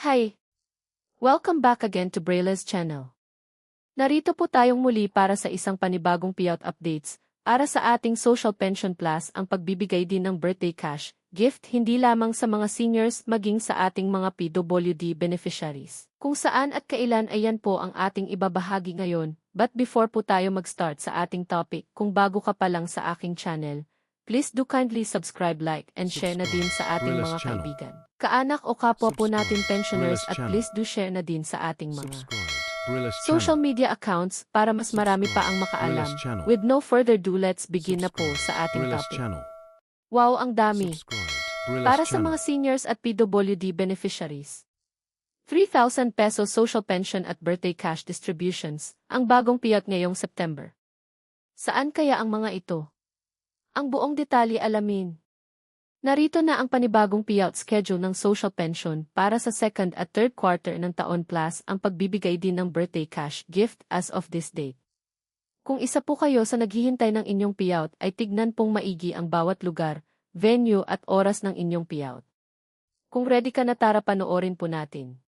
Hi! Welcome back again to Brayla's channel. Narito po tayong muli para sa isang panibagong payout updates. Para sa ating Social Pension Plus ang pagbibigay din ng birthday cash, gift hindi lamang sa mga seniors maging sa ating mga PWD beneficiaries. Kung saan at kailan ayan po ang ating ibabahagi ngayon, but before po tayo mag-start sa ating topic, kung bago ka pa lang sa aking channel, please do kindly subscribe, like, and share na din sa ating mga kaibigan, kaanak o kapwa po natin pensioners at please do share na din sa ating mga social media accounts para mas marami pa ang makaalam. With no further ado, let's begin na po sa ating topic. Wow, ang dami! Para sa mga seniors at PWD beneficiaries, 3,000 pesos social pension at birthday cash distributions, ang bagong payout ngayong September. Saan kaya ang mga ito? Ang buong detalye alamin. Narito na ang panibagong payout schedule ng social pension para sa second at third quarter ng taon plus ang pagbibigay din ng birthday cash gift as of this date. Kung isa po kayo sa naghihintay ng inyong payout ay tignan pong maigi ang bawat lugar, venue at oras ng inyong payout. Kung ready ka na, tara panoorin po natin.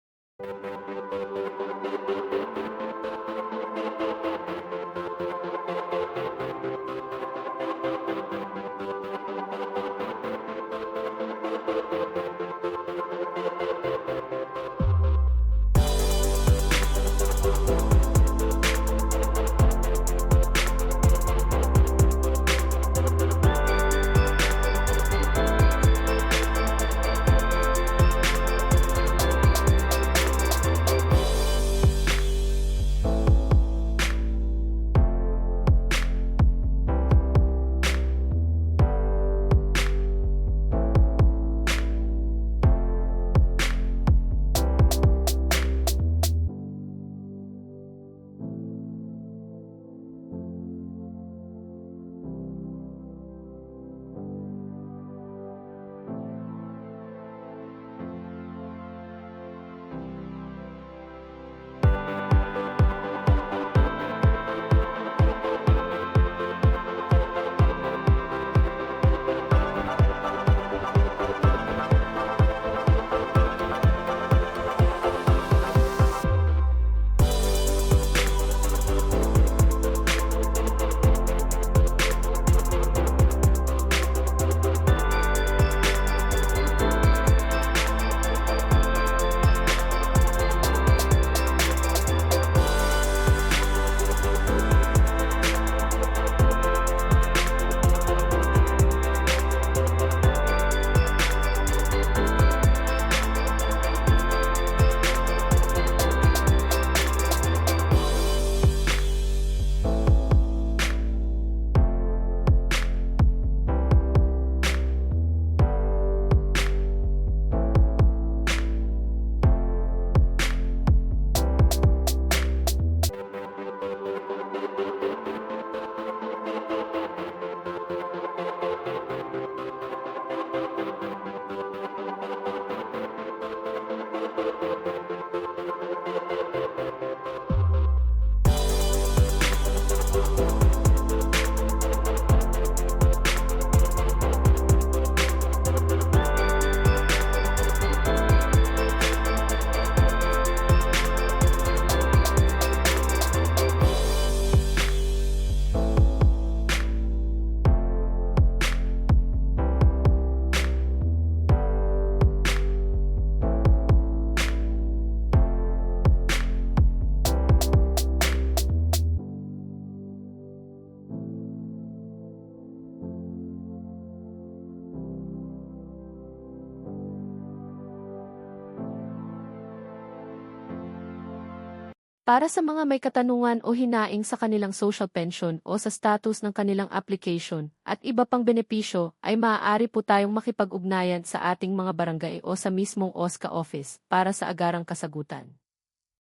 Para sa mga may katanungan o hinaing sa kanilang social pension o sa status ng kanilang application at iba pang benepisyo ay maaari po tayong makipag-ugnayan sa ating mga barangay o sa mismong OSCA office para sa agarang kasagutan.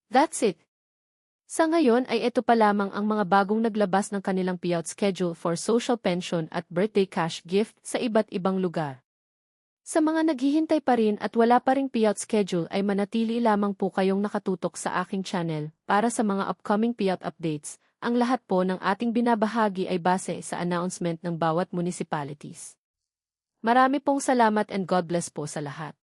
That's it! Sa ngayon ay ito pa lamang ang mga bagong naglabas ng kanilang payout schedule for social pension at birthday cash gift sa iba't ibang lugar. Sa mga naghihintay pa rin at wala pa ring payout schedule ay manatili lamang po kayong nakatutok sa aking channel para sa mga upcoming payout updates. Ang lahat po ng ating binabahagi ay base sa announcement ng bawat municipalities. Marami pong salamat and God bless po sa lahat.